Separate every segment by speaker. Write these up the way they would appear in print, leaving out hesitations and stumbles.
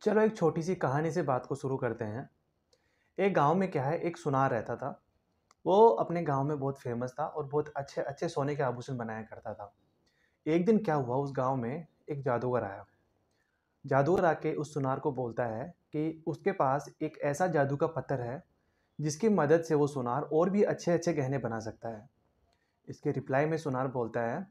Speaker 1: चलो एक छोटी सी कहानी से बात को शुरू करते हैं। एक गांव में क्या है, एक सुनार रहता था। वो अपने गांव में बहुत फेमस था और बहुत अच्छे अच्छे सोने के आभूषण बनाया करता था। एक दिन क्या हुआ, उस गांव में एक जादूगर आया। जादूगर आके उस सुनार को बोलता है कि उसके पास एक ऐसा जादू का पत्थर है जिसकी मदद से वो सुनार और भी अच्छे अच्छे गहने बना सकता है। इसके रिप्लाई में सुनार बोलता है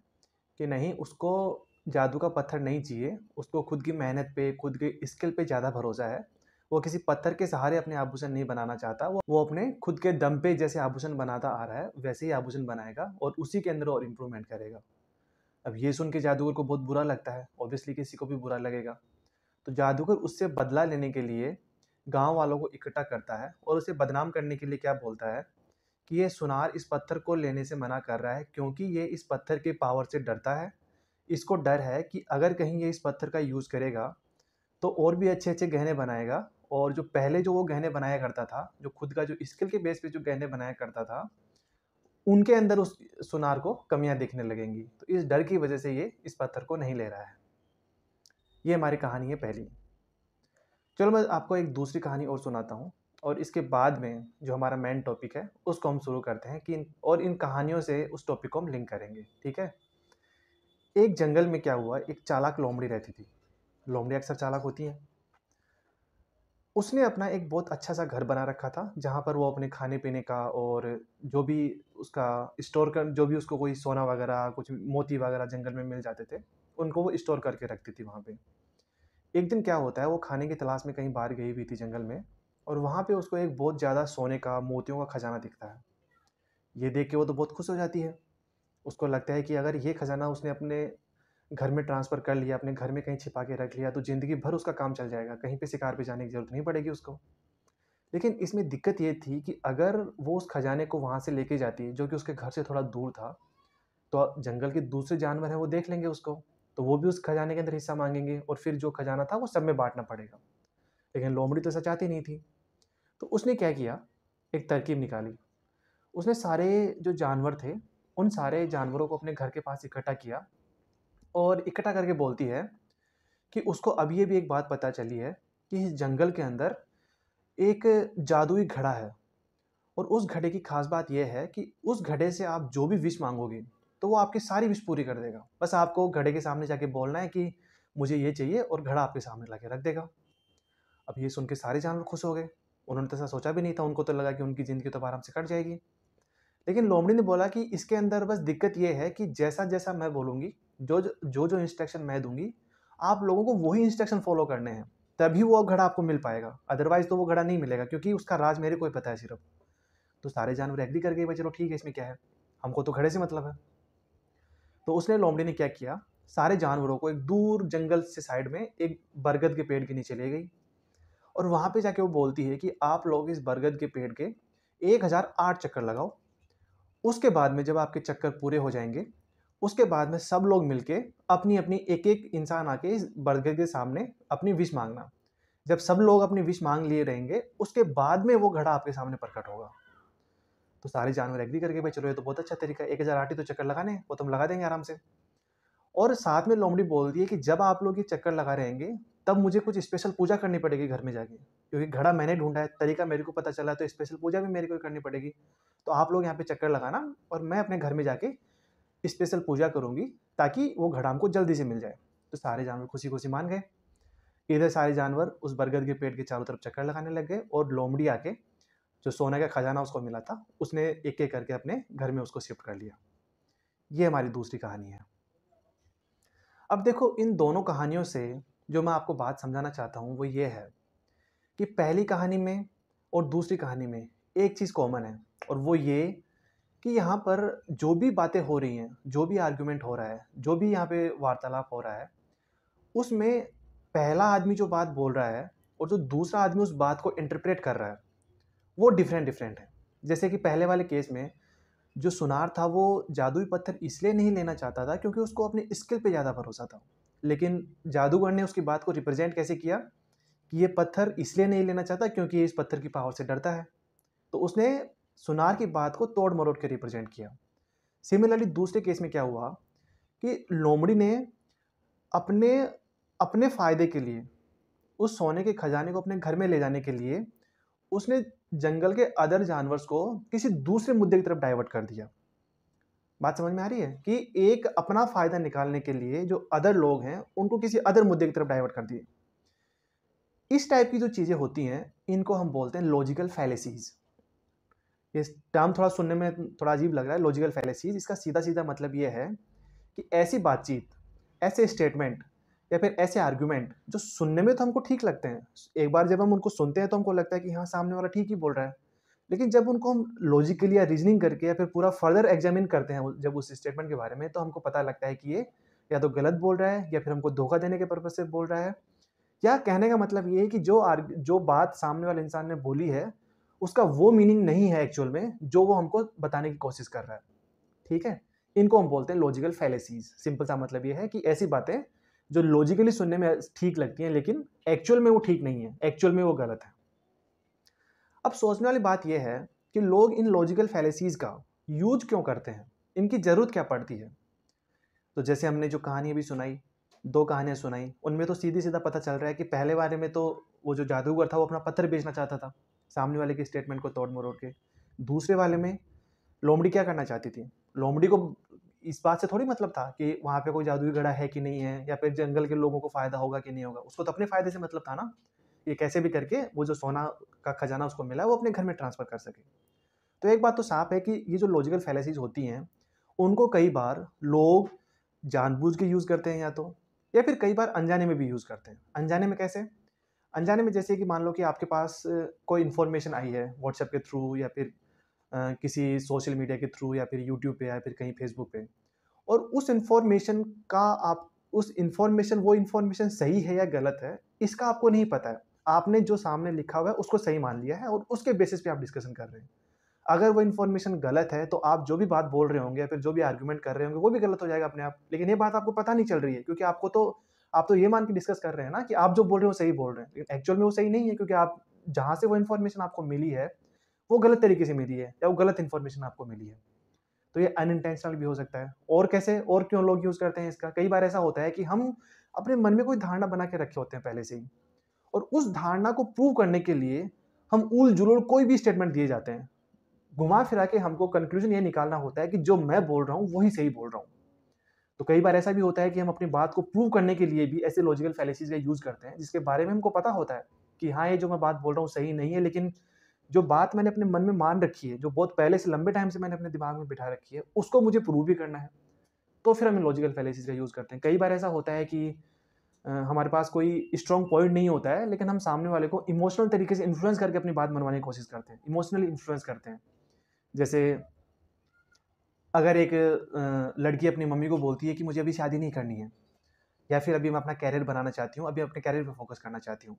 Speaker 1: कि नहीं, उसको जादू का पत्थर नहीं चाहिए। उसको खुद की मेहनत पे, खुद की स्किल पे ज़्यादा भरोसा है। वो किसी पत्थर के सहारे अपने आभूषण नहीं बनाना चाहता। वो अपने खुद के दम पे जैसे आभूषण बनाता आ रहा है वैसे ही आभूषण बनाएगा और उसी के अंदर और इम्प्रूवमेंट करेगा। अब ये सुन के जादूगर को बहुत बुरा लगता है, ऑब्वियसली किसी को भी बुरा लगेगा। तो जादूगर उससे बदला लेने के लिए गांव वालों को इकट्ठा करता है और उसे बदनाम करने के लिए क्या बोलता है कि ये सुनार इस पत्थर को लेने से मना कर रहा है क्योंकि ये इस पत्थर के पावर से डरता है। इसको डर है कि अगर कहीं ये इस पत्थर का यूज़ करेगा तो और भी अच्छे-अच्छे गहने बनाएगा और जो पहले जो वो गहने बनाया करता था, जो खुद का जो स्किल के बेस पे जो गहने बनाया करता था, उनके अंदर उस सुनार को कमियाँ दिखने लगेंगी। तो इस डर की वजह से ये इस पत्थर को नहीं ले रहा है। ये हमारी कहानी है पहली। चलो मैं आपको एक दूसरी कहानी और सुनाता हूँ और इसके बाद में जो हमारा मेन टॉपिक है उसको हम शुरू करते हैं कि इन कहानियों से उस टॉपिक को हम लिंक करेंगे, ठीक है? एक जंगल में क्या हुआ, एक चालाक लोमड़ी रहती थी। लोमड़ी अक्सर चालाक होती हैं। उसने अपना एक बहुत अच्छा सा घर बना रखा था जहाँ पर वो अपने खाने पीने का और जो भी उसका स्टोर कर, जो भी उसको कोई सोना वगैरह कुछ मोती वगैरह जंगल में मिल जाते थे, उनको वो स्टोर करके रखती थी वहाँ पे। एक दिन क्या होता है, वो खाने की तलाश में कहीं बाहर गई हुई थी जंगल में और वहाँ पे उसको एक बहुत ज़्यादा सोने का, मोतियों का खजाना दिखता है। ये देख के वो तो बहुत खुश हो जाती है। उसको लगता है कि अगर ये खजाना उसने अपने घर में ट्रांसफ़र कर लिया, अपने घर में कहीं छिपा के रख लिया तो ज़िंदगी भर उसका काम चल जाएगा, कहीं पे शिकार पे जाने की ज़रूरत नहीं पड़ेगी उसको। लेकिन इसमें दिक्कत ये थी कि अगर वो उस खजाने को वहाँ से लेके जाती, जो कि उसके घर से थोड़ा दूर था, तो जंगल के दूसरे जानवर हैं वो देख लेंगे उसको, तो वो भी उस खजाने के अंदर हिस्सा माँगेंगे और फिर जो खजाना था वो सब में बाँटना पड़ेगा। लेकिन लोमड़ी तो ऐसा चाहती नहीं थी। तो उसने क्या किया, एक तरकीब निकाली। उसने सारे जो जानवर थे, उन सारे जानवरों को अपने घर के पास इकट्ठा किया और इकट्ठा करके बोलती है कि उसको अब ये भी एक बात पता चली है कि इस जंगल के अंदर एक जादुई घड़ा है और उस घड़े की खास बात यह है कि उस घड़े से आप जो भी विश मांगोगे तो वो आपकी सारी विश पूरी कर देगा। बस आपको घड़े के सामने जाके बोलना है कि मुझे ये चाहिए और घड़ा आपके सामने ला के रख देगा। अब ये सुन के सारे जानवर खुश हो गए। उन्होंने तो ऐसा सोचा भी नहीं था, उनको तो लगा कि उनकी ज़िंदगी तो आराम से कट जाएगी। लेकिन लोमड़ी ने बोला कि इसके अंदर बस दिक्कत ये है कि जैसा-जैसा मैं बोलूँगी, जो-जो इंस्ट्रक्शन मैं दूँगी, आप लोगों को वही इंस्ट्रक्शन फ़ॉलो करने हैं, तभी वो घड़ा आपको मिल पाएगा, अदरवाइज़ तो वो घड़ा नहीं मिलेगा क्योंकि उसका राज मेरे को ही पता है सिर्फ़। तो सारे जानवर एग्री कर गए, भाई चलो ठीक है, इसमें क्या है, हमको तो घड़े से मतलब है। तो उसने, लोमड़ी ने क्या किया, सारे जानवरों को एक दूर जंगल से साइड में एक बरगद के पेड़ के नीचे ले गई और वहाँ पे जाके वो बोलती है कि आप लोग इस बरगद के पेड़ के 1008 चक्कर लगाओ। उसके बाद में जब आपके चक्कर पूरे हो जाएँगे, उसके बाद में सब लोग मिलके अपनी-अपनी, एक-एक इंसान आके इस बरगद के सामने अपनी विश माँगना। जब सब लोग अपनी विश माँग लिए रहेंगे, उसके बाद में वो घड़ा आपके सामने प्रकट होगा। तो सारे जानवर एग्री कर गए, भाई चलो ये तो बहुत अच्छा तरीका है, 1008 ही तो चक्कर लगाने हैं, वो तो हम लगा देंगे आराम से। और साथ में लोमड़ी बोलती है कि जब आप लोग ये चक्कर लगा रहेंगे, तब मुझे कुछ स्पेशल पूजा करनी पड़ेगी घर में जाके, क्योंकि घड़ा मैंने ढूँढा है, तरीका मेरे को पता चला है, तो स्पेशल पूजा भी मेरे को ही करनी पड़ेगी। तो आप लोग यहाँ पे चक्कर लगाना और मैं अपने घर में जाके स्पेशल पूजा करूँगी ताकि वो घड़ा हमको जल्दी से मिल जाए। तो सारे जानवर खुशी-खुशी मान गए। इधर सारे जानवर उस बरगद के पेड़ के चारों तरफ चक्कर लगाने लग गए और लोमड़ी आके, जो सोने का खजाना उसको मिला था, उसने एक-एक करके अपने घर में उसको शिफ्ट कर लिया। ये हमारी दूसरी कहानी है। अब देखो, इन दोनों कहानियों से जो मैं आपको बात समझाना चाहता हूँ वो ये है कि पहली कहानी में और दूसरी कहानी में एक चीज़ कॉमन है और वो ये कि यहाँ पर जो भी बातें हो रही हैं, जो भी आर्गुमेंट हो रहा है, जो भी यहाँ पे वार्तालाप हो रहा है, उसमें पहला आदमी जो बात बोल रहा है और जो दूसरा आदमी उस बात को इंटरप्रेट कर रहा है, वो डिफरेंट है। जैसे कि पहले वाले केस में जो सुनार था वो जादुई पत्थर इसलिए नहीं लेना चाहता था क्योंकि उसको अपने स्किल पे ज़्यादा भरोसा था। लेकिन जादूगर ने उसकी बात को रिप्रेजेंट कैसे किया कि ये पत्थर इसलिए नहीं लेना चाहता क्योंकि ये इस पत्थर की पावर से डरता है। तो उसने सुनार की बात को तोड़-मरोड़ के रिप्रेजेंट किया। सिमिलरली दूसरे केस में क्या हुआ कि लोमड़ी ने अपने अपने फ़ायदे के लिए उस सोने के खजाने को अपने घर में ले जाने के लिए उसने जंगल के अदर जानवर्स को किसी दूसरे मुद्दे की तरफ डाइवर्ट कर दिया। बात समझ में आ रही है कि एक अपना फायदा निकालने के लिए जो अदर लोग हैं उनको किसी अदर मुद्दे की तरफ डाइवर्ट कर दिए। इस टाइप की जो चीजें होती हैं इनको हम बोलते हैं लॉजिकल फैलेसीज। ये टर्म थोड़ा सुनने में थोड़ा अजीब लग रहा है, लॉजिकल फैलेसीज। इसका सीधा सीधा मतलब ये है कि ऐसी बातचीत, ऐसे स्टेटमेंट या फिर ऐसे आर्गुमेंट जो सुनने में तो हमको ठीक लगते हैं, एक बार जब हम उनको सुनते हैं तो हमको लगता है कि हाँ सामने वाला ठीक ही बोल रहा है, लेकिन जब उनको हम लॉजिकली या रीजनिंग करके या फिर पूरा फर्दर एग्जामिन करते हैं जब उस स्टेटमेंट के बारे में, तो हमको पता लगता है कि ये या तो गलत बोल रहा है या फिर हमको धोखा देने के पर्पज से बोल रहा है। या कहने का मतलब ये है कि जो बात सामने वाले इंसान ने बोली है उसका वो मीनिंग नहीं है एक्चुअल में जो वो हमको बताने की कोशिश कर रहा है। ठीक है, इनको हम बोलते हैं लॉजिकल फैलेसीज। सिंपल सा मतलब ये है कि ऐसी बातें जो लॉजिकली सुनने में ठीक लगती हैं लेकिन एक्चुअल में वो ठीक नहीं है, एक्चुअल में वो गलत है। अब सोचने वाली बात यह है कि लोग इन लॉजिकल फैलेसीज का यूज क्यों करते हैं, इनकी जरूरत क्या पड़ती है। तो जैसे हमने जो कहानी अभी सुनाई, 2 कहानियां सुनाई, उनमें तो सीधी सीधा पता चल रहा है कि पहले वाले में तो वो जो जादूगर था वो अपना पत्थर बेचना चाहता था सामने वाले के स्टेटमेंट को तोड़ मरोड़ के। दूसरे वाले में लोमड़ी क्या करना चाहती थी, लोमड़ी को इस बात से थोड़ी मतलब था कि वहाँ पे कोई जादुई घड़ा है कि नहीं है या फिर जंगल के लोगों को फायदा होगा कि नहीं होगा, उसको तो अपने फायदे से मतलब था ना, ये कैसे भी करके वो जो सोना का खजाना उसको मिला वो अपने घर में ट्रांसफर कर सके। तो एक बात तो साफ है कि ये जो लॉजिकल फैलेसीज होती हैं उनको कई बार लोग जानबूझ के यूज़ करते हैं या फिर कई बार अनजाने में भी यूज़ करते हैं। अनजाने में कैसे? अनजाने में जैसे कि मान लो कि आपके पास कोई इन्फॉर्मेशन आई है व्हाट्सएप के थ्रू या फिर किसी सोशल मीडिया के थ्रू या फिर यूट्यूब पे या फिर कहीं फेसबुक पे, और उस इन्फॉर्मेशन का आप उस इन्फॉर्मेशन वो इन्फॉर्मेशन सही है या गलत है इसका आपको नहीं पता है। आपने जो सामने लिखा हुआ है उसको सही मान लिया है और उसके बेसिस पे आप डिस्कशन कर रहे हैं। अगर वो इन्फॉर्मेशन गलत है तो आप जो भी बात बोल रहे होंगे या फिर जो भी आर्गुमेंट कर रहे होंगे वो भी गलत हो जाएगा अपने आप। लेकिन ये बात आपको पता नहीं चल रही है क्योंकि आप तो ये मान के डिस्कस कर रहे हैं ना कि आप जो बोल रहे हो सही बोल रहे हैं, लेकिन एक्चुअल में वो सही नहीं है क्योंकि आप जहाँ से वो इन्फॉर्मेशन आपको मिली है वो गलत तरीके से मिली है या वो गलत इन्फॉर्मेशन आपको मिली है। तो ये अनइंटेंशनल भी हो सकता है। और कैसे और क्यों लोग यूज़ करते हैं इसका? कई बार ऐसा होता है कि हम अपने मन में कोई धारणा बना के रखे होते हैं पहले से ही, और उस धारणा को प्रूव करने के लिए हम उल-जुलूल कोई भी स्टेटमेंट दिए जाते हैं। घुमा फिरा के हमको कंक्लूजन ये निकालना होता है कि जो मैं बोल रहा हूँ वही सही बोल रहा हूँ। तो कई बार ऐसा भी होता है कि हम अपनी बात को प्रूव करने के लिए भी ऐसे लॉजिकल फैलेसीज का यूज़ करते हैं जिसके बारे में हमको पता होता है कि हाँ, ये जो मैं बात बोल रहा हूँ सही नहीं है, लेकिन जो बात मैंने अपने मन में मान रखी है, जो बहुत पहले से लंबे टाइम से मैंने अपने दिमाग में बिठा रखी है, उसको मुझे प्रूव भी करना है। तो फिर हम लॉजिकल फैलेसीज का यूज़ करते हैं। कई बार ऐसा होता है कि हमारे पास कोई स्ट्रॉन्ग पॉइंट नहीं होता है, लेकिन हम सामने वाले को इमोशनल तरीके से इन्फ्लुएंस करके अपनी बात मनवाने की कोशिश करते हैं, इमोशनली इन्फ्लुएंस करते हैं। जैसे अगर एक लड़की अपनी मम्मी को बोलती है कि मुझे अभी शादी नहीं करनी है या फिर अभी मैं अपना कैरियर बनाना चाहती हूँ, अभी अपने कैरियर पे फोकस करना चाहती हूँ,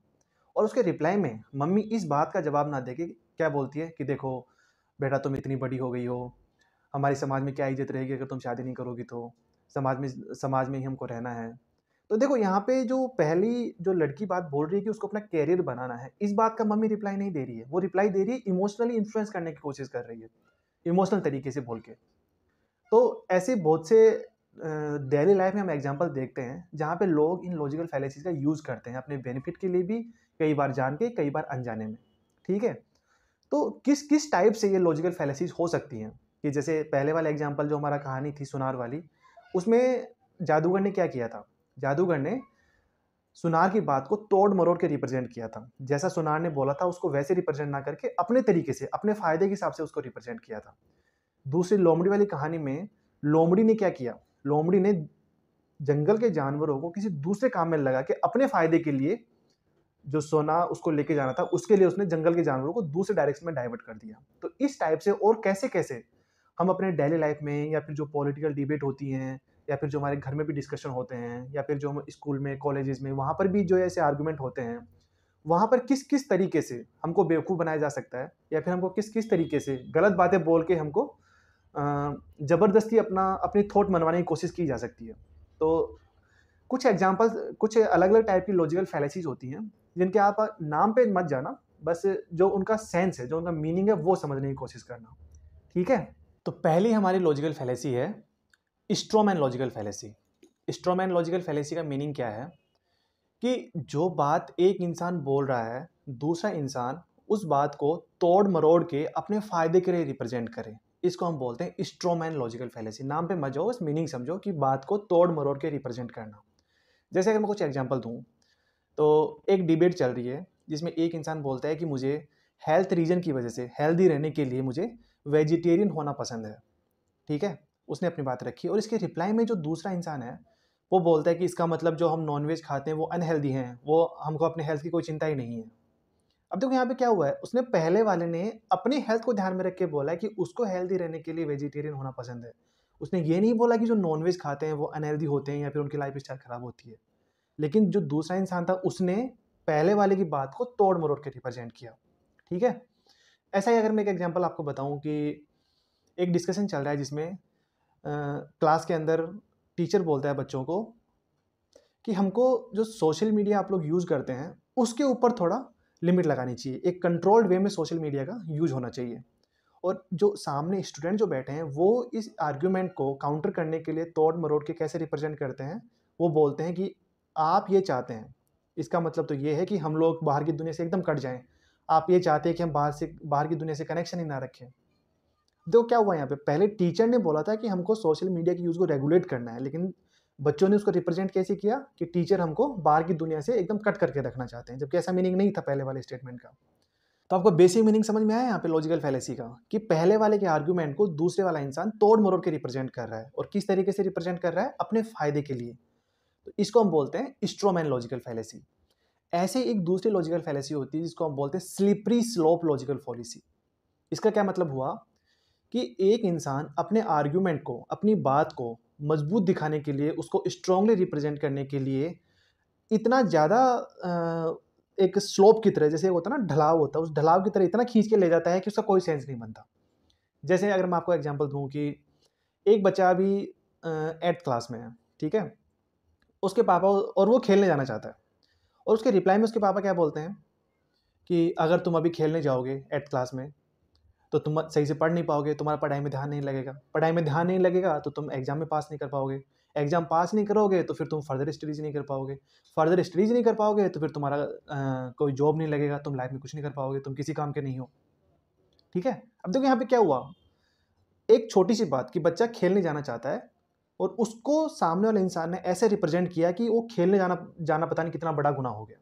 Speaker 1: और उसके रिप्लाई में मम्मी इस बात का जवाब ना देके क्या बोलती है कि देखो बेटा, तुम इतनी बड़ी हो गई हो, हमारे समाज में क्या इज्जत रहेगी अगर तुम शादी नहीं करोगी, तो समाज में ही हमको रहना है। तो देखो यहाँ पे जो पहली जो लड़की बात बोल रही है कि उसको अपना कैरियर बनाना है, इस बात का मम्मी रिप्लाई नहीं दे रही है, वो रिप्लाई दे रही है इमोशनली इन्फ्लुएंस करने की कोशिश कर रही है, इमोशनल तरीके से बोल के। तो ऐसे बहुत से डेली लाइफ में हम एग्जांपल देखते हैं जहाँ पे लोग इन लॉजिकल फैलेसीज का यूज़ करते हैं अपने बेनिफिट के लिए भी, कई बार जान के कई बार अनजाने में। ठीक है, तो किस किस टाइप से ये लॉजिकल फैलेसीज हो सकती हैं कि जैसे पहले वाला एग्जांपल जो हमारा कहानी थी सुनार वाली, उसमें जादूगर ने क्या किया था, जादूगर ने सुनार की बात को तोड़ मरोड़ के रिप्रेजेंट किया था। जैसा सुनार ने बोला था उसको वैसे रिप्रेजेंट ना करके अपने तरीके से अपने फायदे के हिसाब से उसको रिप्रेजेंट किया था। दूसरी लोमड़ी वाली कहानी में लोमड़ी ने क्या किया, लोमड़ी ने जंगल के जानवरों को किसी दूसरे काम में लगा के अपने फायदे के लिए जो सोना उसको लेके जाना था उसके लिए उसने जंगल के जानवरों को दूसरे डायरेक्शन में डाइवर्ट कर दिया। तो इस टाइप से और कैसे कैसे हम अपने डेली लाइफ में या फिर जो पॉलिटिकल डिबेट होती हैं या फिर जो हमारे घर में भी डिस्कशन होते हैं या फिर जो हम स्कूल में कॉलेजेस में वहाँ पर भी जो ऐसे आर्गूमेंट होते हैं, वहाँ पर किस किस तरीके से हमको बेवकूफ़ बनाया जा सकता है या फिर हमको किस किस तरीके से गलत बातें बोल के हमको ज़बरदस्ती अपनी थॉट मनवाने की कोशिश की जा सकती है। तो कुछ एग्जांपल्स, कुछ अलग-अलग टाइप की लॉजिकल फैलेसीज़ होती हैं, जिनके आप नाम पे मत जाना, बस जो उनका सेंस है, जो उनका मीनिंग है, वो समझने की कोशिश करना। ठीक है? तो पहली हमारी लॉजिकल फैलेसी है straw man logical fallacy. Straw man logical fallacy का मीनिंग क्या है कि जो बात एक इंसान बोल रहा है, दूसरा इंसान उस बात को तोड़-मरोड़ के अपने फ़ायदे के लिए रिप्रेज़ेंट करे। इसको हम बोलते हैं स्ट्रॉमैन लॉजिकल फ़ैलेसी। नाम पे मत जाओ, बस मीनिंग समझो कि बात को तोड़-मरोड़ के रिप्रेज़ेंट करना। जैसे अगर मैं कुछ एग्ज़ाम्पल दूँ, तो एक डिबेट चल रही है, जिसमें एक इंसान बोलता है कि मुझे हेल्थ रीज़न की वजह से, हेल्दी रहने के लिए मुझे वेजिटेरियन होना पसंद है। ठीक है? उसने अपनी बात रखी और इसके रिप्लाई में जो दूसरा इंसान है, वो बोलता है कि इसका मतलब जो हम नॉन-वेज खाते हैं वो अनहेल्दी हैं, वो हमको अपने हेल्थ की कोई चिंता ही नहीं है। अब देखो यहाँ पे क्या हुआ है, उसने पहले वाले ने अपनी हेल्थ को ध्यान में रख के बोला है कि उसको हेल्दी रहने के लिए वेजिटेरियन होना पसंद है। उसने ये नहीं बोला कि जो नॉन-वेज खाते हैं वो अनहेल्दी होते हैं या फिर उनकी लाइफ़स्टाइल खराब होती है। लेकिन जो दूसरा इंसान था उसने पहले वाले की बात को तोड़-मरोड़ के रिप्रेज़ेंट किया। ठीक है? ऐसा ही अगर मैं एक एग्ज़ाम्पल आपको बताऊँ कि एक डिस्कशन चल रहा है जिसमें क्लास के अंदर टीचर बोलता है बच्चों को कि हमको जो सोशल मीडिया आप लोग यूज़ करते हैं, उसके ऊपर थोड़ा लिमिट लगानी चाहिए। एक कंट्रोल्ड वे में सोशल मीडिया का यूज़ होना चाहिए। और जो सामने स्टूडेंट जो बैठे हैं, वो इस आर्गुमेंट को काउंटर करने के लिए तोड़-मरोड़ के कैसे रिप्रेज़ेंट करते हैं, वो बोलते हैं कि आप ये चाहते हैं, इसका मतलब तो ये है कि हम लोग बाहर की दुनिया से एकदम कट जाएँ। आप ये चाहते हैं कि हम बाहर की दुनिया से कनेक्शन ही ना रखें। देखो क्या हुआ यहाँ पे, पहले टीचर ने बोला था कि हमको सोशल मीडिया के यूज़ को रेगुलेट करना है, लेकिन बच्चों ने उसको रिप्रेजेंट कैसे किया कि टीचर हमको बाहर की दुनिया से एकदम कट करके रखना चाहते हैं, जबकि ऐसा मीनिंग नहीं था पहले वाले स्टेटमेंट का। तो आपको बेसिक मीनिंग समझ में आया यहाँ पे लॉजिकल फैलेसी का, कि पहले वाले के आर्गुमेंट को दूसरे वाला इंसान तोड़-मरोड़ के रिप्रेजेंट कर रहा है और किस तरीके से रिप्रेजेंट कर रहा है, अपने फायदे के लिए। तो इसको हम बोलते हैं स्ट्रोमैन लॉजिकल फैलेसी। ऐसे एक दूसरी लॉजिकल फैलेसी होती है जिसको हम बोलते हैं स्लिपरी स्लोप लॉजिकल फॉलिसी। इसका क्या मतलब हुआ कि एक इंसान अपने आर्गुमेंट को, अपनी बात को मजबूत दिखाने के लिए, उसको स्ट्रांगली रिप्रेजेंट करने के लिए इतना ज़्यादा एक स्लोप की तरह, जैसे होता है ना ढलाव होता है, उस ढलाव की तरह इतना खींच के ले जाता है कि उसका कोई सेंस नहीं बनता। जैसे अगर मैं आपको एग्जांपल दूँ कि एक बच्चा अभी 8th क्लास में है, ठीक है? उसके पापा और वो खेलने जाना चाहता है और उसके रिप्लाई में उसके पापा क्या बोलते हैं कि अगर तुम अभी खेलने जाओगे 8th क्लास में, तो तुम सही से पढ़ नहीं पाओगे, तुम्हारा पढ़ाई में ध्यान नहीं लगेगा। पढ़ाई में ध्यान नहीं लगेगा तो तुम एग्ज़ाम में पास नहीं कर पाओगे। एग्ज़ाम पास नहीं करोगे तो फिर तुम फर्दर स्टडीज़ नहीं कर पाओगे। फर्दर स्टडीज़ नहीं कर पाओगे तो फिर तुम्हारा कोई जॉब नहीं लगेगा, तुम लाइफ़ में कुछ नहीं कर पाओगे, तुम किसी काम के नहीं हो। ठीक है? अब देखो यहाँ पे क्या हुआ, एक छोटी-सी बात कि बच्चा खेलने जाना चाहता है और उसको सामने वाले इंसान ने ऐसे रिप्रेज़ेंट किया कि वो खेलने जाना जाना पता नहीं कितना बड़ा गुनाह हो गया।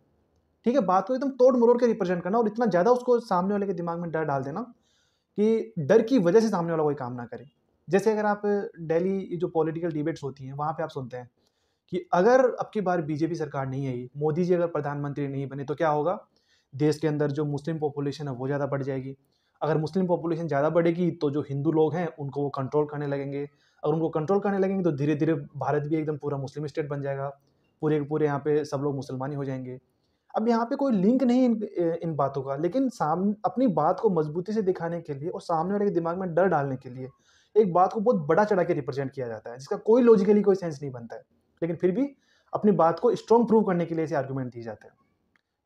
Speaker 1: ठीक है? बात को एकदम तोड़-मरोड़ के रिप्रेज़ेंट करना और इतना ज़्यादा उसको सामने वाले के दिमाग में डर डाल देना कि डर की वजह से सामने वाला कोई काम ना करे। जैसे अगर आप डेली जो पॉलिटिकल डिबेट्स होती हैं, वहाँ पे आप सुनते हैं कि अगर अब की बार बीजेपी सरकार नहीं आई, मोदी जी अगर प्रधानमंत्री नहीं बने तो क्या होगा? देश के अंदर जो मुस्लिम पॉपुलेशन है वो ज़्यादा बढ़ जाएगी। अगर मुस्लिम पॉपुलेशन ज़्यादा बढ़ेगी तो जो हिंदू लोग हैं उनको वो कंट्रोल करने लगेंगे। अगर उनको कंट्रोल करने लगेंगे तो धीरे-धीरे भारत भी एकदम पूरा मुस्लिम स्टेट बन जाएगा। पूरे के पूरे यहाँ पे सब लोग मुसलमान ही हो जाएँगे। अब यहाँ पे कोई लिंक नहीं इन बातों का, लेकिन अपनी बात को मजबूती से दिखाने के लिए और सामने वाले के दिमाग में डर डालने के लिए एक बात को बहुत बड़ा चढ़ा के रिप्रेजेंट किया जाता है, जिसका कोई लॉजिकली कोई सेंस नहीं बनता है। लेकिन फिर भी अपनी बात को स्ट्रॉन्ग प्रूव करने के लिए ऐसे आर्गुमेंट दिए जाते हैं।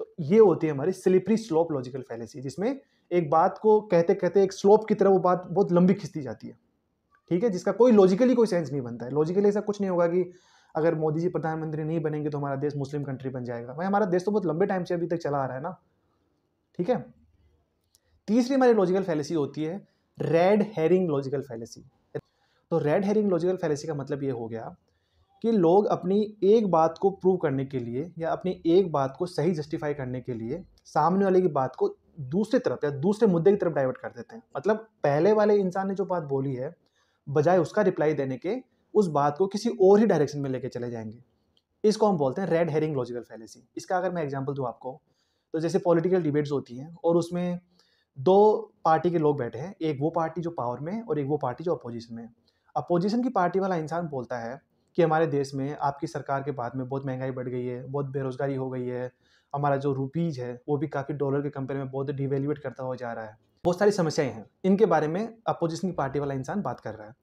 Speaker 1: तो ये होती है हमारी स्लिपरी स्लोप लॉजिकल फैलेसी, जिसमें एक बात को कहते-कहते एक स्लोप की तरह वो बात बहुत लंबी खिंचती जाती है। ठीक है? जिसका कोई लॉजिकली कोई सेंस नहीं बनता है। लॉजिकली ऐसा कुछ नहीं होगा कि अगर मोदी जी प्रधानमंत्री नहीं बनेंगे तो हमारा देश मुस्लिम कंट्री बन जाएगा। भाई हमारा देश तो बहुत लंबे टाइम से अभी तक चला आ रहा है ना। ठीक है? तीसरी हमारी लॉजिकल फैलेसी होती है रेड हेरिंग लॉजिकल फैलेसी। तो रेड हेरिंग लॉजिकल फैलेसी का मतलब ये हो गया कि लोग अपनी एक बात को प्रूव करने के लिए या अपनी एक बात को सही जस्टिफाई करने के लिए सामने वाले की बात को दूसरी तरफ या दूसरे मुद्दे की तरफ डाइवर्ट कर देते हैं। मतलब पहले वाले इंसान ने जो बात बोली है, बजाय उसका रिप्लाई देने के उस बात को किसी और ही डायरेक्शन में लेके चले जाएंगे। इसको हम बोलते हैं रेड हेरिंग लॉजिकल फैलेसी। इसका अगर मैं एग्जांपल दूं आपको, तो जैसे पॉलिटिकल डिबेट्स होती हैं और उसमें दो पार्टी के लोग बैठे हैं, एक वो पार्टी जो पावर में है और एक वो पार्टी जो अपोजिशन में है। अपोजिशन की पार्टी वाला इंसान बोलता है कि हमारे देश में आपकी सरकार के बाद में बहुत महंगाई बढ़ गई है, बहुत बेरोजगारी हो गई है, हमारा जो रुपीज है वो भी काफ़ी डॉलर के कंपेयर में बहुत डिवेल्यूएट करता हुआ जा रहा है, बहुत सारी समस्याएं हैं। इनके बारे में अपोजिशन की पार्टी वाला इंसान बात कर रहा है।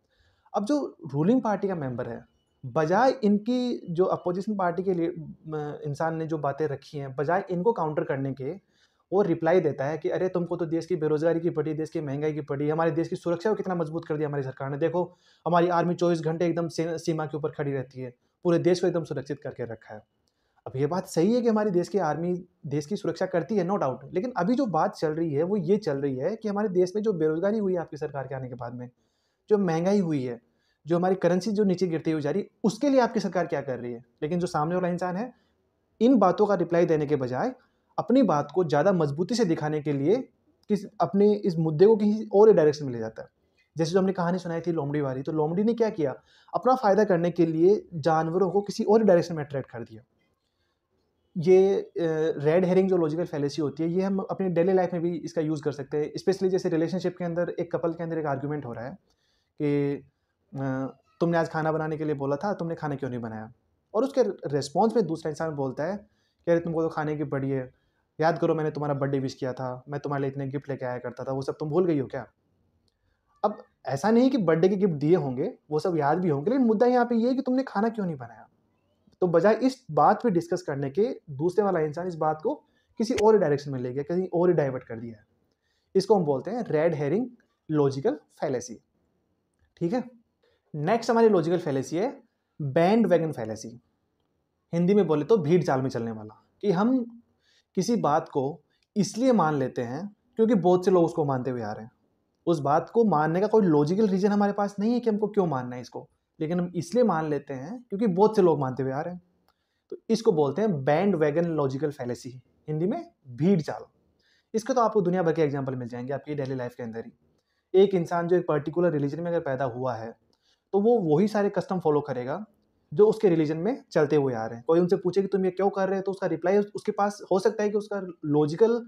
Speaker 1: अब जो रूलिंग पार्टी का मेंबर है, बजाय इनकी जो अपोजिशन पार्टी के लिए इंसान ने जो बातें रखी हैं, बजाय इनको काउंटर करने के, वो रिप्लाई देता है कि अरे तुमको तो देश की बेरोजगारी की पड़ी, देश की महंगाई की पड़ी, हमारे देश की सुरक्षा को कितना मजबूत कर दिया हमारी सरकार ने। देखो हमारी आर्मी 24 घंटे एकदम सीमा के ऊपर खड़ी रहती है, पूरे देश को एकदम सुरक्षित करके रखा है। अब ये बात सही है कि हमारी देश की आर्मी देश की सुरक्षा करती है, नो डाउट, लेकिन अभी जो बात चल रही है वो ये चल रही है कि हमारे देश में जो बेरोजगारी हुई है आपकी सरकार के आने के बाद में, जो महंगाई हुई है, जो हमारी करेंसी जो नीचे गिरती हुई जा रही है, उसके लिए आपकी सरकार क्या कर रही है। लेकिन जो सामने वाला इंसान है, इन बातों का रिप्लाई देने के बजाय अपनी बात को ज़्यादा मजबूती से दिखाने के लिए अपने इस मुद्दे को किसी और डायरेक्शन में ले जाता है। जैसे जो हमने कहानी सुनाई थी लोमड़ी वाली, तो लोमड़ी ने क्या किया, अपना फ़ायदा करने के लिए जानवरों को किसी और डायरेक्शन में अट्रैक्ट कर दिया। ये रेड हेरिंग जो लॉजिकल फैलेसी होती है, ये हम अपनी डेली लाइफ में भी इसका यूज़ कर सकते हैं। स्पेशली जैसे रिलेशनशिप के अंदर एक कपल के अंदर एक आर्ग्यूमेंट हो रहा है कि तुमने आज खाना बनाने के लिए बोला था, तुमने खाना क्यों नहीं बनाया। और उसके रिस्पॉन्स में दूसरा इंसान बोलता है कि अरे तुमको तो खाने की पड़ी है, याद करो मैंने तुम्हारा बर्थडे विश किया था, मैं तुम्हारे लिए इतने गिफ्ट लेके आया करता था, वो सब तुम भूल गई हो क्या। अब ऐसा नहीं कि बर्थडे के गिफ्ट दिए होंगे, वो सब याद भी होंगे, लेकिन मुद्दा यहाँ पे ये है कि तुमने खाना क्यों नहीं बनाया। तो बजाय इस बात पे डिस्कस करने के, दूसरे वाला इंसान इस बात को किसी और डायरेक्शन में ले गया, कहीं और डाइवर्ट कर दिया है। इसको हम बोलते हैं रेड हेरिंग लॉजिकल फैलेसी। ठीक है, नेक्स्ट हमारी लॉजिकल फैलेसी है बैंड वैगन फैलेसी। हिंदी में बोले तो भीड़ चाल में चलने वाला, कि हम किसी बात को इसलिए मान लेते हैं क्योंकि बहुत से लोग उसको मानते हुए आ रहे हैं। उस बात को मानने का कोई लॉजिकल रीजन हमारे पास नहीं है कि हमको क्यों मानना है इसको, लेकिन हम इसलिए मान लेते हैं क्योंकि बहुत से लोग मानते हुए आ रहे हैं। तो इसको बोलते हैं band wagon logical fallacy, Hindi में भीड़ चाल। इसके तो आपको दुनिया भर के एग्जाम्पल मिल जाएंगे आपकी डेली लाइफ के अंदर ही। एक इंसान जो एक पर्टिकुलर रिलीजन में अगर पैदा हुआ है, तो वो वही सारे कस्टम फॉलो करेगा जो उसके रिलीजन में चलते हुए आ रहे हैं। कोई उनसे पूछे कि तुम ये क्यों कर रहे हो, तो उसका रिप्लाई उसके पास हो सकता है कि उसका लॉजिकल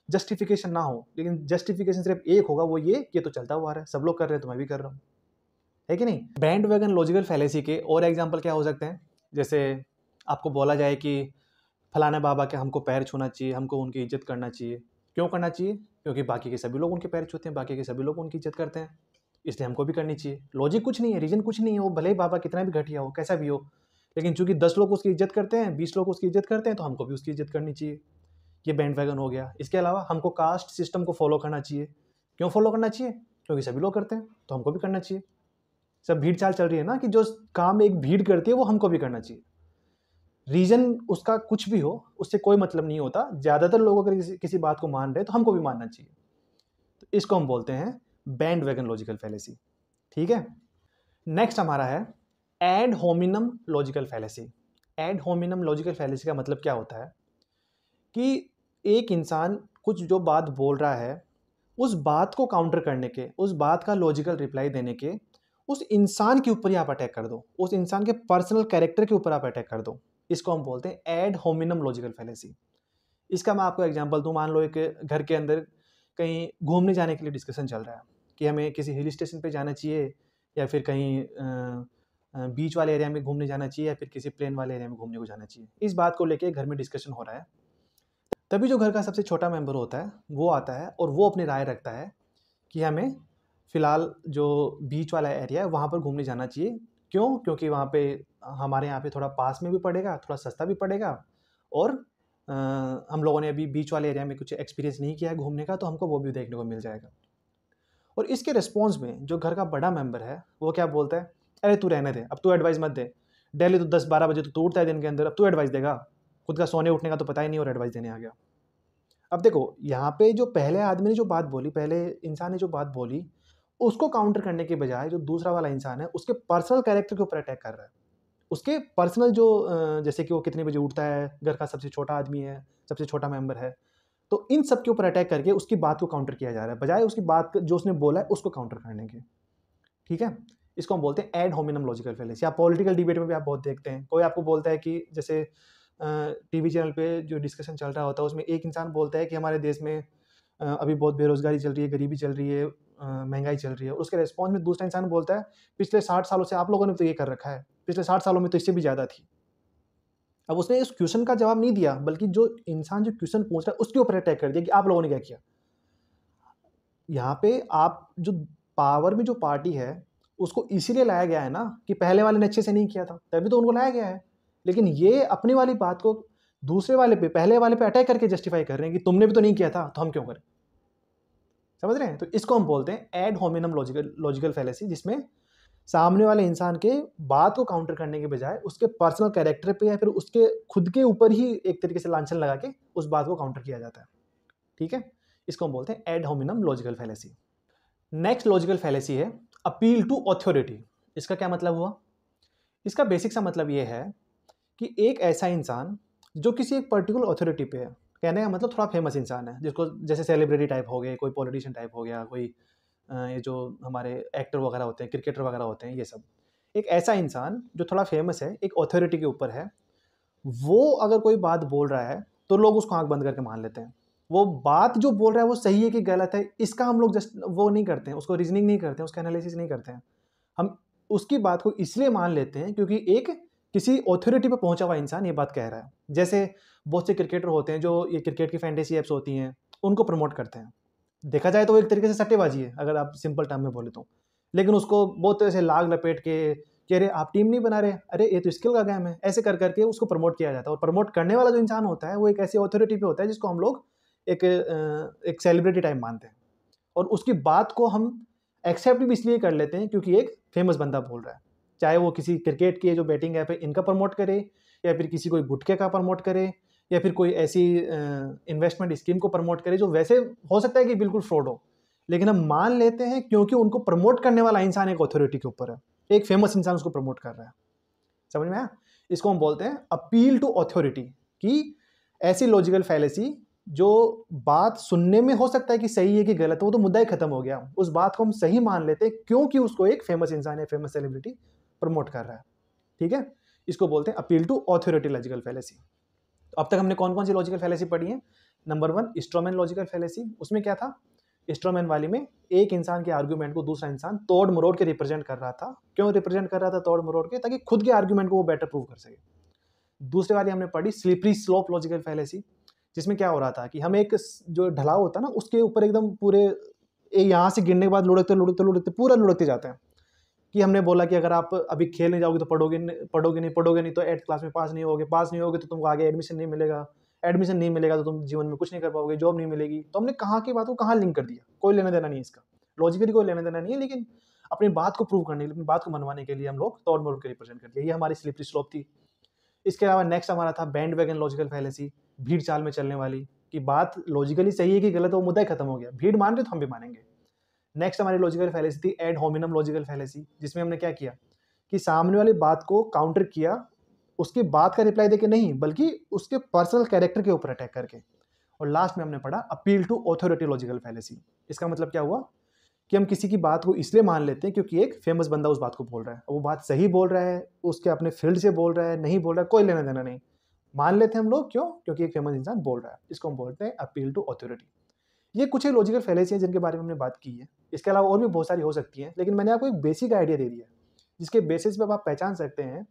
Speaker 1: जस्टिफिकेशन ना हो, लेकिन जस्टिफिकेशन सिर्फ एक होगा, वो ये तो चलता हुआ आ रहा है, सब लोग कर रहे हैं तो मैं भी कर रहा हूँ, है कि नहीं। बैंड वैगन लॉजिकल फैलेसी के और एग्जाम्पल क्या हो सकते हैं, जैसे आपको बोला जाए कि फलाना बाबा के हमको पैर छूना चाहिए, हमको उनकी इज्जत करना चाहिए। क्यों करना चाहिए, क्योंकि बाकी के सभी लोग उनके पैर छूते हैं, बाकी के सभी लोग उनकी इज्जत करते हैं, इसलिए हमको भी करनी चाहिए। लॉजिक कुछ नहीं है, रीजन कुछ नहीं है, वो भले ही बाबा कितना भी घटिया हो, कैसा भी हो, लेकिन चूंकि 10 लोग उसकी इज्जत करते हैं, 20 लोग उसकी इज्जत करते हैं, तो हमको भी उसकी इज्जत करनी चाहिए। ये बैंड वैगन हो गया। इसके अलावा हमको कास्ट सिस्टम को फॉलो करना चाहिए। क्यों फॉलो करना चाहिए, क्योंकि सभी लोग करते हैं तो हमको भी करना चाहिए। सब भीड़ चाल चल रही है ना, कि जो काम एक भीड़ करती है वो हमको भी करना चाहिए। रीजन उसका कुछ भी हो, उससे कोई मतलब नहीं होता। ज़्यादातर लोग अगर किसी बात को मान रहे हैं तो हमको भी मानना चाहिए। तो इसको हम बोलते हैं बैंड वैगन लॉजिकल फैलेसी। ठीक है, नेक्स्ट हमारा है add hominem logical fallacy. Add hominem logical fallacy का मतलब क्या होता है कि एक इंसान कुछ जो बात बोल रहा है, उस बात को काउंटर करने के, उस बात का लॉजिकल रिप्लाई देने के, उस इंसान के ऊपर ही आप अटैक कर दो, उस इंसान के पर्सनल कैरेक्टर के ऊपर आप अटैक कर दो। इसको हम बोलते हैं एड होमिनम लॉजिकल फैलेसी। इसका मैं आपको एग्जांपल दूं, मान लो एक घर के अंदर कहीं घूमने जाने के लिए डिस्कशन चल रहा है कि हमें किसी हिल स्टेशन पे जाना चाहिए, या फिर कहीं बीच वाले एरिया में घूमने जाना चाहिए, या फिर किसी प्लेन वाले एरिया में घूमने को जाना चाहिए। इस बात को लेके घर में डिस्कशन हो रहा है। तभी जो घर का सबसे छोटा मेंबर होता है वो आता है और वो अपनी राय रखता है कि हमें फ़िलहाल जो बीच वाला एरिया है वहाँ पर घूमने जाना चाहिए। क्यों, क्योंकि वहाँ पे हमारे यहाँ पे थोड़ा पास में भी पड़ेगा, थोड़ा सस्ता भी पड़ेगा, और हम लोगों ने अभी बीच वाले एरिया में कुछ एक्सपीरियंस नहीं किया है घूमने का, तो हमको वो भी देखने को मिल जाएगा। और इसके रिस्पॉन्स में जो घर का बड़ा मेंबर है वो क्या बोलता है, अरे तू रहने दे, अब तू एडवाइस मत दे, डेली तो 10-12 बजे तो तू उठता है दिन के अंदर, अब तू एडवाइस देगा, खुद का सोने उठने का तो पता ही नहीं और एडवाइस देने आ गया। अब देखो यहाँ पे जो पहले आदमी ने जो बात बोली, पहले इंसान ने जो बात बोली, उसको काउंटर करने के बजाय जो दूसरा वाला इंसान है उसके पर्सनल कैरेक्टर के ऊपर अटैक कर रहा है। उसके पर्सनल जो जैसे कि वो कितने बजे उठता है, घर का सबसे छोटा आदमी है, सबसे छोटा मेंबर है, तो इन सब के ऊपर अटैक करके उसकी बात को काउंटर किया जा रहा है, बजाय उसकी बात जो उसने बोला है उसको काउंटर करने के। ठीक है, इसको हम बोलते हैं एड होमिनम लॉजिकल फैलेसी। आप पॉलिटिकल डिबेट में भी आप बहुत देखते हैं, कोई आपको बोलता है कि जैसे टीवी चैनल पे जो डिस्कशन चल रहा होता है उसमें एक इंसान बोलता है कि हमारे देश में अभी बहुत बेरोजगारी चल रही है, गरीबी चल रही है, महंगाई चल रही है, और उसके रिस्पॉन्स में दूसरा इंसान बोलता है पिछले 60 सालों से आप लोगों ने तो ये कर रखा है, पिछले 60 सालों में तो इससे भी ज़्यादा थी। अब उसने इस क्वेश्चन का जवाब नहीं दिया, बल्कि जो इंसान जो क्वेश्चन पूछ रहा है उसके ऊपर अटैक कर दिया कि आप लोगों ने क्या किया। यहाँ पे आप जो पावर में जो पार्टी है उसको इसीलिए लाया गया है ना कि पहले वाले ने अच्छे से नहीं किया था, तभी तो उनको लाया गया है। लेकिन ये अपनी वाली बात को दूसरे वाले पे, पहले वाले पे अटैक करके जस्टिफाई कर रहे हैं कि तुमने भी तो नहीं किया था तो हम क्यों करें। समझ रहे हैं, तो इसको हम बोलते हैं एड होमिनम लॉजिकल फैलेसी, जिसमें सामने वाले इंसान के बात को काउंटर करने के बजाय उसके पर्सनल कैरेक्टर पे या फिर उसके खुद के ऊपर ही एक तरीके से लांछन लगा के उस बात को काउंटर किया जाता है। ठीक है, इसको हम बोलते हैं add hominem logical fallacy. Next logical fallacy है अपील टू ऑथोरिटी। इसका क्या मतलब हुआ? इसका बेसिक सा मतलब ये है कि एक ऐसा इंसान जो किसी एक पर्टिकुलर ऑथोरिटी पे है, कहने का मतलब थोड़ा फेमस इंसान है, जिसको जैसे सेलिब्रिटी टाइप हो गए, कोई पॉलिटिशियन टाइप हो गया, कोई ये जो हमारे एक्टर वगैरह होते हैं, क्रिकेटर वगैरह होते हैं, ये सब। एक ऐसा इंसान जो थोड़ा फेमस है, एक ऑथोरिटी के ऊपर है, वो अगर कोई बात बोल रहा है तो लोग उसको आंख बंद करके मान लेते हैं। वो बात जो बोल रहा है वो सही है कि गलत है, इसका हम लोग जस्ट वो नहीं करते हैं, उसको रीजनिंग नहीं करते हैं, उसका एनालिसिस नहीं करते हैं। हम उसकी बात को इसलिए मान लेते हैं क्योंकि एक किसी ऑथोरिटी पर पहुंचा हुआ इंसान ये बात कह रहा है। जैसे बहुत से क्रिकेटर होते हैं जो ये क्रिकेट की फैंटेसी एप्स होती हैं, उनको प्रमोट करते हैं। देखा जाए तो एक तरीके से सट्टेबाजी है, अगर आप सिंपल टर्म में बोले तो। लेकिन उसको बहुत ऐसे लाग लपेट के कि अरे आप टीम नहीं बना रहे, अरे ये तो स्किल का गेम है, ऐसे कर करके उसको प्रमोट किया जाता है। और प्रमोट करने वाला जो इंसान होता है वो एक ऐसी ऑथोरिटी पे होता है जिसको हम लोग एक सेलिब्रिटी टाइप मानते हैं, और उसकी बात को हम एक्सेप्ट भी इसलिए कर लेते हैं क्योंकि एक फेमस बंदा बोल रहा है। चाहे वो किसी क्रिकेट की जो बैटिंग ऐप है इनका प्रमोट करे, या फिर किसी कोई गुटखे का प्रमोट करे, या फिर कोई ऐसी इन्वेस्टमेंट स्कीम को प्रमोट करे जो वैसे हो सकता है कि बिल्कुल फ्रॉड हो, लेकिन हम मान लेते हैं क्योंकि उनको प्रमोट करने वाला इंसान एक ऑथोरिटी के ऊपर है, एक फेमस इंसान उसको प्रमोट कर रहा है। समझ में आया? इसको हम बोलते हैं अपील टू ऑथोरिटी। कि ऐसी लॉजिकल फैलेसी जो बात सुनने में हो सकता है कि सही है कि गलत है, वो तो मुद्दा ही खत्म हो गया। उस बात को हम सही मान लेते हैं क्योंकि उसको एक फेमस इंसान या फेमस सेलिब्रिटी प्रमोट कर रहा है। ठीक है, इसको बोलते हैं appeal to authority logical fallacy. अब तक हमने कौन कौन सी लॉजिकल फैलेसी पढ़ी है? Number 1 Strowman logical fallacy. उसमें क्या था? स्ट्रोमैन वाली में एक इंसान के आर्गुमेंट को दूसरा इंसान तोड़ मरोड़ के रिप्रेजेंट कर रहा था। क्यों रिप्रेजेंट कर रहा था तोड़ मरोड़ के? ताकि खुद के आर्गुमेंट को वो बेटर प्रूव कर सके। दूसरे वाली हमने पढ़ी स्लिपरी स्लोप लॉजिकल फैलेसी, जिसमें क्या हो रहा था कि हम एक जो ढलाव होता है ना उसके ऊपर एकदम पूरे यहाँ से गिरने के बाद लुढ़कते लुढ़कते लुढ़कते पूरा लुढ़कते जाते हैं। कि हमने बोला कि अगर आप अभी खेलने जाओगे तो पढ़ोगे नहीं तो 8th क्लास में पास नहीं होगे तो तुमको आगे एडमिशन नहीं मिलेगा तो तुम जीवन में कुछ नहीं कर पाओगे, जॉब नहीं मिलेगी। तो हमने कहाँ की बात को कहाँ लिंक कर दिया, कोई लेना देना नहीं है इसका, लॉजिकली कोई लेना देना नहीं है, लेकिन अपनी बात को प्रूव करने के लिए, अपनी बात को मनवाने के लिए हम लोग तोड़ मोड़ के रिप्रेजेंट कर दिया। ये हमारी स्लिपरी स्लोप थी। इसके अलावा नेक्स्ट हमारा था बैंड वैगन लॉजिकल फैलेसी, भीड़ चाल में चलने वाली। कि बात लॉजिकली सही है कि गलत है वो मुद्दा ही खत्म हो गया, भीड़ मान रहे तो हम भी मानेंगे। नेक्स्ट हमारी लॉजिकल फैलेसी थी एड होमिनम लॉजिकल फैलेसी, जिसमें हमने क्या किया कि सामने वाली बात को काउंटर किया, उसकी बात का रिप्लाई देके नहीं बल्कि उसके पर्सनल कैरेक्टर के ऊपर अटैक करके। और लास्ट में हमने पढ़ा appeal to authority logical fallacy. इसका मतलब क्या हुआ कि हम किसी की बात को इसलिए मान लेते हैं क्योंकि एक फेमस बंदा उस बात को बोल रहा है, वो बात सही बोल रहा है, उसके अपने फील्ड से बोल रहा है, नहीं बोल रहा है, कोई लेना देना नहीं, मान लेते हैं हम लोग। क्यों? क्योंकि एक फेमस इंसान बोल रहा है। इसको हम बोलते हैं अपील टू ऑथोरिटी। ये कुछ ही लॉजिकल फैलेसी हैं जिनके बारे में हमने बात की है। इसके अलावा और भी बहुत सारी हो सकती हैं, लेकिन मैंने आपको एक बेसिक आइडिया दे दिया जिसके बेसिस पे आप पहचान सकते हैं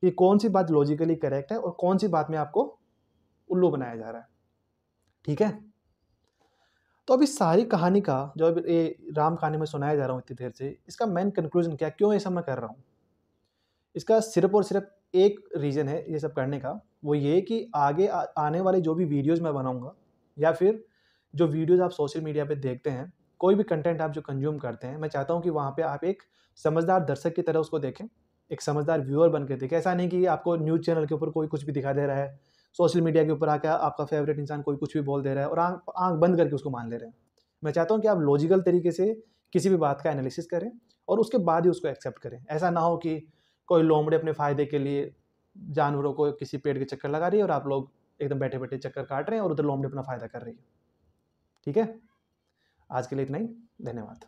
Speaker 1: कि कौन सी बात लॉजिकली करेक्ट है और कौन सी बात में आपको उल्लू बनाया जा रहा है। ठीक है, तो अभी सारी कहानी का जो ये राम कहानी में सुनाया जा रहा हूँ इतनी देर से, इसका मेन कंक्लूजन क्या, क्यों ये सब मैं कर रहा हूँ? इसका सिर्फ और सिर्फ एक रीज़न है ये सब करने का, वो ये कि आगे आने वाले जो भी वीडियोज़ मैं बनाऊँगा या फिर जो वीडियोज़ आप सोशल मीडिया पे देखते हैं, कोई भी कंटेंट आप जो कंज्यूम करते हैं, मैं चाहता हूँ कि वहाँ पे आप एक समझदार दर्शक की तरह उसको देखें, एक समझदार व्यूअर बन के देखें। ऐसा नहीं कि आपको न्यूज़ चैनल के ऊपर कोई कुछ भी दिखा दे रहा है, सोशल मीडिया के ऊपर आके आपका फेवरेट इंसान कोई कुछ भी बोल दे रहा है और आँख बंद करके उसको मान ले रहे हैं। मैं चाहता हूँ कि आप लॉजिकल तरीके से किसी भी बात का एनालिसिस करें और उसके बाद ही उसको एक्सेप्ट करें। ऐसा ना हो कि कोई लोमड़ी अपने फ़ायदे के लिए जानवरों को किसी पेड़ के चक्कर लगा रही है और आप लोग एकदम बैठे-बैठे चक्कर काट रहे हैं और उधर लोमड़ी अपना फ़ायदा कर रही है। ठीक है? आज के लिए इतना ही। धन्यवाद।